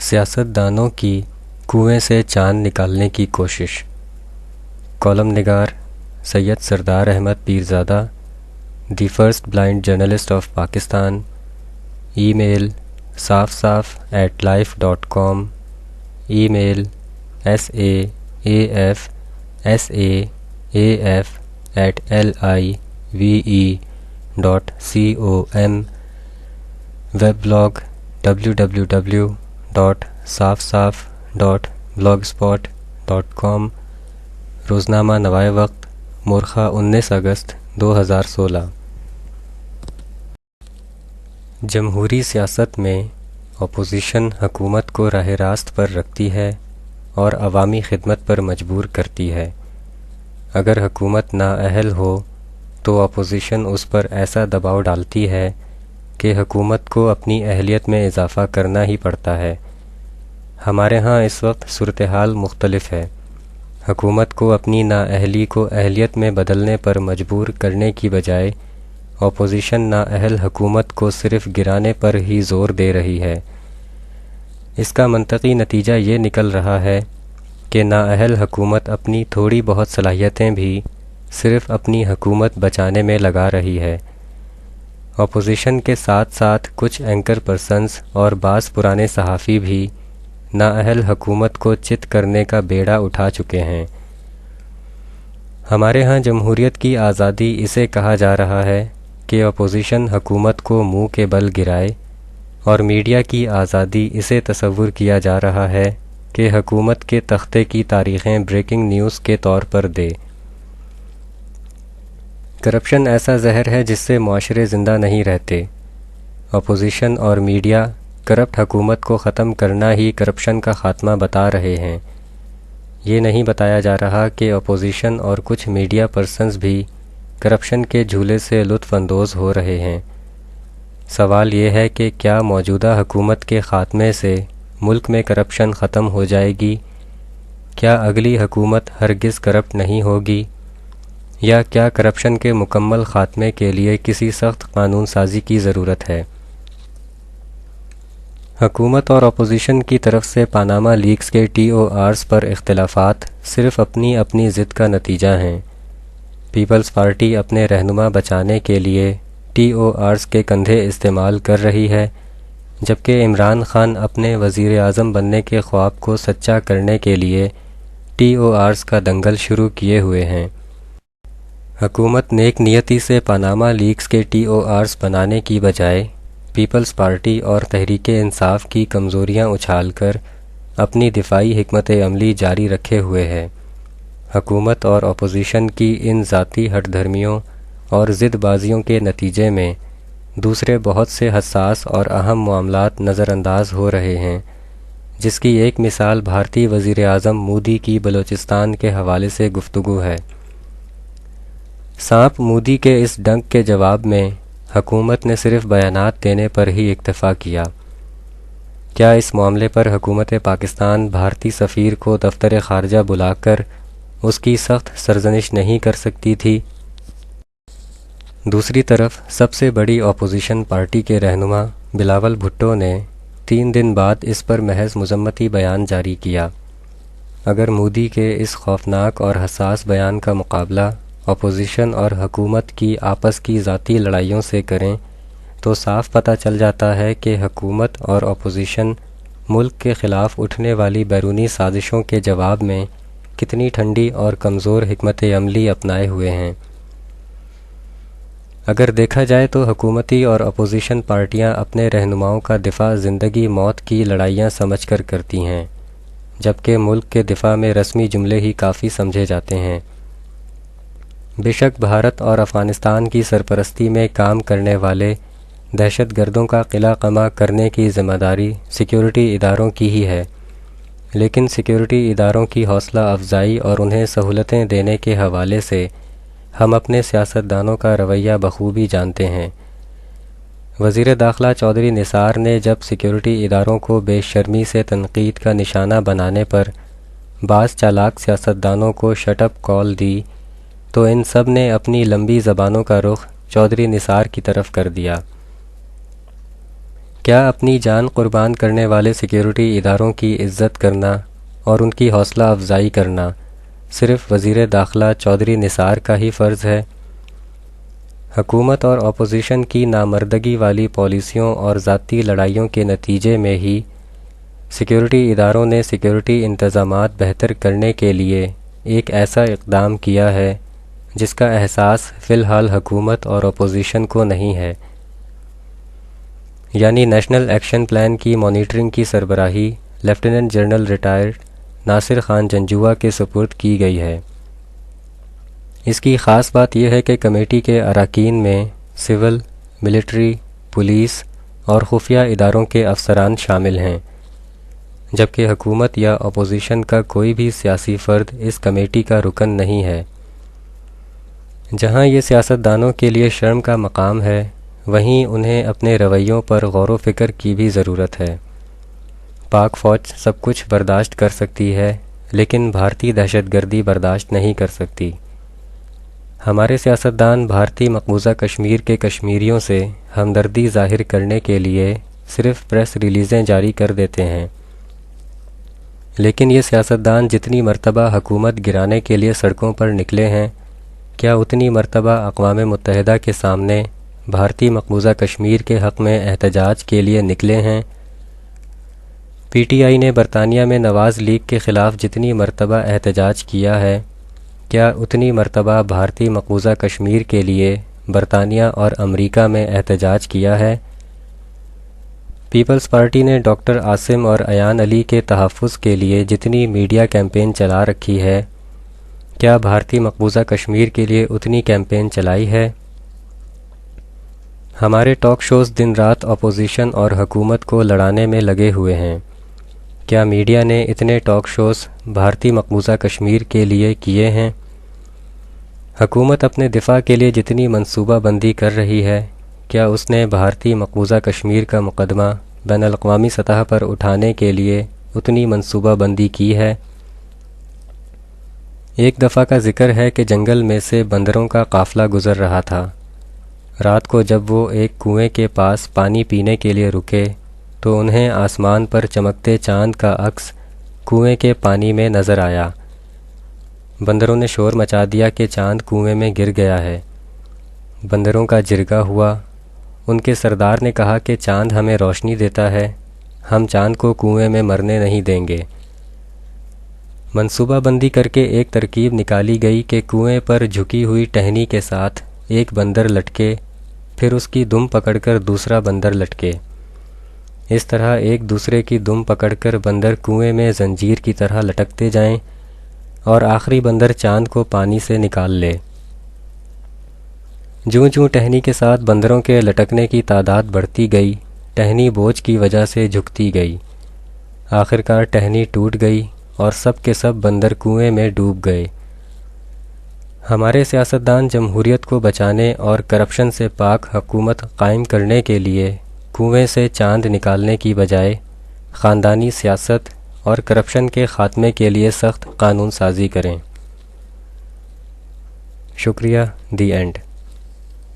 سیاست دانوں کی کنویں سے چاند نکالنے کی کوشش۔ کالم نگار Syed Sardar Ahmed Pirzada, the first blind journalist of Pakistan. Email safsaf@life.com، email saafsaf@live.com، web blog www.safsaf.blogspot.com۔ روزنامہ نوائے وقت، مورخہ 19 اگست 2016۔ جمہوری سیاست میں اپوزیشن حکومت کو راہ راست پر رکھتی ہے اور عوامی خدمت پر مجبور کرتی ہے۔ اگر حکومت نااہل ہو تو اپوزیشن اس پر ایسا دباؤ ڈالتی ہے کہ حکومت کو اپنی اہلیت میں اضافہ کرنا ہی پڑتا ہے۔ ہمارے ہاں اس وقت صورتحال مختلف ہے۔ حکومت کو اپنی نااہلی کو اہلیت میں بدلنے پر مجبور کرنے کی بجائے اپوزیشن نااہل حکومت کو صرف گرانے پر ہی زور دے رہی ہے۔ اس کا منطقی نتیجہ یہ نکل رہا ہے کہ نااہل حکومت اپنی تھوڑی بہت صلاحیتیں بھی صرف اپنی حکومت بچانے میں لگا رہی ہے۔ اپوزیشن کے ساتھ ساتھ کچھ اینکر پرسنز اور بعض پرانے صحافی بھی نااہل حکومت کو چت کرنے کا بیڑا اٹھا چکے ہیں۔ ہمارے ہاں جمہوریت کی آزادی اسے کہا جا رہا ہے کہ اپوزیشن حکومت کو منہ کے بل گرائے، اور میڈیا کی آزادی اسے تصور کیا جا رہا ہے کہ حکومت کے تختے کی تاریخیں بریکنگ نیوز کے طور پر دے۔ کرپشن ایسا زہر ہے جس سے معاشرے زندہ نہیں رہتے۔ اپوزیشن اور میڈیا کرپٹ حکومت کو ختم کرنا ہی کرپشن کا خاتمہ بتا رہے ہیں۔ یہ نہیں بتایا جا رہا کہ اپوزیشن اور کچھ میڈیا پرسنز بھی کرپشن کے جھولے سے لطف اندوز ہو رہے ہیں۔ سوال یہ ہے کہ کیا موجودہ حکومت کے خاتمے سے ملک میں کرپشن ختم ہو جائے گی؟ کیا اگلی حکومت ہرگز کرپٹ نہیں ہوگی؟ یا کیا کرپشن کے مکمل خاتمے کے لیے کسی سخت قانون سازی کی ضرورت ہے؟ حکومت اور اپوزیشن کی طرف سے پاناما لیکس کے TORs پر اختلافات صرف اپنی اپنی ضد کا نتیجہ ہیں۔ پیپلز پارٹی اپنے رہنما بچانے کے لیے TORs کے کندھے استعمال کر رہی ہے، جبکہ عمران خان اپنے وزیر اعظم بننے کے خواب کو سچا کرنے کے لیے TORs کا دنگل شروع کیے ہوئے ہیں۔ حکومت نیک نیتی سے پاناما لیکس کے TORs بنانے کی بجائے پیپلز پارٹی اور تحریک انصاف کی کمزوریاں اچھال کر اپنی دفاعی حکمت عملی جاری رکھے ہوئے ہے۔ حکومت اور اپوزیشن کی ان ذاتی ہٹ دھرمیوں اور ضد بازیوں کے نتیجے میں دوسرے بہت سے حساس اور اہم معاملات نظر انداز ہو رہے ہیں، جس کی ایک مثال بھارتی وزیر اعظم مودی کی بلوچستان کے حوالے سے گفتگو ہے۔ سانپ مودی کے اس ڈنک کے جواب میں حکومت نے صرف بیانات دینے پر ہی اکتفا کیا۔ کیا اس معاملے پر حکومت پاکستان بھارتی سفیر کو دفتر خارجہ بلا کر اس کی سخت سرزنش نہیں کر سکتی تھی؟ دوسری طرف سب سے بڑی اپوزیشن پارٹی کے رہنما بلاول بھٹو نے 3 دن بعد اس پر محض مذمتی بیان جاری کیا۔ اگر مودی کے اس خوفناک اور حساس بیان کا مقابلہ اپوزیشن اور حکومت کی آپس کی ذاتی لڑائیوں سے کریں تو صاف پتہ چل جاتا ہے کہ حکومت اور اپوزیشن ملک کے خلاف اٹھنے والی بیرونی سازشوں کے جواب میں کتنی ٹھنڈی اور کمزور حکمت عملی اپنائے ہوئے ہیں۔ اگر دیکھا جائے تو حکومتی اور اپوزیشن پارٹیاں اپنے رہنماؤں کا دفاع زندگی موت کی لڑائیاں سمجھ کر کرتی ہیں، جبکہ ملک کے دفاع میں رسمی جملے ہی کافی سمجھے جاتے ہیں۔ بے شک بھارت اور افغانستان کی سرپرستی میں کام کرنے والے دہشت گردوں کا قلع قمع کرنے کی ذمہ داری سیکیورٹی اداروں کی ہی ہے، لیکن سیکیورٹی اداروں کی حوصلہ افزائی اور انہیں سہولتیں دینے کے حوالے سے ہم اپنے سیاستدانوں کا رویہ بخوبی جانتے ہیں۔ وزیر داخلہ چودھری نثار نے جب سیکیورٹی اداروں کو بے شرمی سے تنقید کا نشانہ بنانے پر بعض چالاک سیاستدانوں کو شٹ اپ کال دی تو ان سب نے اپنی لمبی زبانوں کا رخ چودھری نثار کی طرف کر دیا۔ کیا اپنی جان قربان کرنے والے سیکیورٹی اداروں کی عزت کرنا اور ان کی حوصلہ افزائی کرنا صرف وزیر داخلہ چودھری نثار کا ہی فرض ہے؟ حکومت اور اپوزیشن کی نامردگی والی پالیسیوں اور ذاتی لڑائیوں کے نتیجے میں ہی سیکیورٹی اداروں نے سیکیورٹی انتظامات بہتر کرنے کے لیے ایک ایسا اقدام کیا ہے جس کا احساس فی الحال حکومت اور اپوزیشن کو نہیں ہے، یعنی نیشنل ایکشن پلان کی مانیٹرنگ کی سربراہی lieutenant general retired Nasir Khan Janjua کے سپرد کی گئی ہے۔ اس کی خاص بات یہ ہے کہ کمیٹی کے اراکین میں سول، ملٹری، پولیس اور خفیہ اداروں کے افسران شامل ہیں، جبکہ حکومت یا اپوزیشن کا کوئی بھی سیاسی فرد اس کمیٹی کا رکن نہیں ہے۔ جہاں یہ سیاستدانوں کے لیے شرم کا مقام ہے، وہیں انہیں اپنے رویوں پر غور و فکر کی بھی ضرورت ہے۔ پاک فوج سب کچھ برداشت کر سکتی ہے، لیکن بھارتی دہشت گردی برداشت نہیں کر سکتی۔ ہمارے سیاستدان بھارتی مقبوضہ کشمیر کے کشمیریوں سے ہمدردی ظاہر کرنے کے لیے صرف پریس ریلیزیں جاری کر دیتے ہیں، لیکن یہ سیاستدان جتنی مرتبہ حکومت گرانے کے لیے سڑکوں پر نکلے ہیں، کیا اتنی مرتبہ اقوام متحدہ کے سامنے بھارتی مقبوضہ کشمیر کے حق میں احتجاج کے لیے نکلے ہیں؟ پی ٹی آئی نے برطانیہ میں نواز لیگ کے خلاف جتنی مرتبہ احتجاج کیا ہے، کیا اتنی مرتبہ بھارتی مقبوضہ کشمیر کے لیے برطانیہ اور امریکہ میں احتجاج کیا ہے؟ پیپلز پارٹی نے ڈاکٹر عاصم اور ایان علی کے تحفظ کے لیے جتنی میڈیا کیمپین چلا رکھی ہے، کیا بھارتی مقبوضہ کشمیر کے لیے اتنی کیمپین چلائی ہے؟ ہمارے ٹاک شوز دن رات اپوزیشن اور حکومت کو لڑانے میں لگے ہوئے ہیں، کیا میڈیا نے اتنے ٹاک شوز بھارتی مقبوضہ کشمیر کے لیے کیے ہیں؟ حکومت اپنے دفاع کے لیے جتنی منصوبہ بندی کر رہی ہے، کیا اس نے بھارتی مقبوضہ کشمیر کا مقدمہ بین الاقوامی سطح پر اٹھانے کے لیے اتنی منصوبہ بندی کی ہے؟ ایک دفعہ کا ذکر ہے کہ جنگل میں سے بندروں کا قافلہ گزر رہا تھا۔ رات کو جب وہ ایک کنویں کے پاس پانی پینے کے لیے رکے تو انہیں آسمان پر چمکتے چاند کا عکس کنویں کے پانی میں نظر آیا۔ بندروں نے شور مچا دیا کہ چاند کنویں میں گر گیا ہے۔ بندروں کا جرگہ ہوا۔ ان کے سردار نے کہا کہ چاند ہمیں روشنی دیتا ہے، ہم چاند کو کنویں میں مرنے نہیں دیں گے۔ منصوبہ بندی کر کے ایک ترکیب نکالی گئی کہ کنویں پر جھکی ہوئی ٹہنی کے ساتھ ایک بندر لٹکے، پھر اس کی دم پکڑ کر دوسرا بندر لٹکے۔ اس طرح ایک دوسرے کی دم پکڑ کر بندر کنویں میں زنجیر کی طرح لٹکتے جائیں اور آخری بندر چاند کو پانی سے نکال لے۔ جوں جوں ٹہنی کے ساتھ بندروں کے لٹکنے کی تعداد بڑھتی گئی، ٹہنی بوجھ کی وجہ سے جھکتی گئی۔ آخرکار ٹہنی ٹوٹ گئی اور سب کے سب بندر کنویں میں ڈوب گئے۔ ہمارے سیاستدان جمہوریت کو بچانے اور کرپشن سے پاک حکومت قائم کرنے کے لیے کنویں سے چاند نکالنے کی بجائے خاندانی سیاست اور کرپشن کے خاتمے کے لیے سخت قانون سازی کریں۔ شکریہ۔ The end.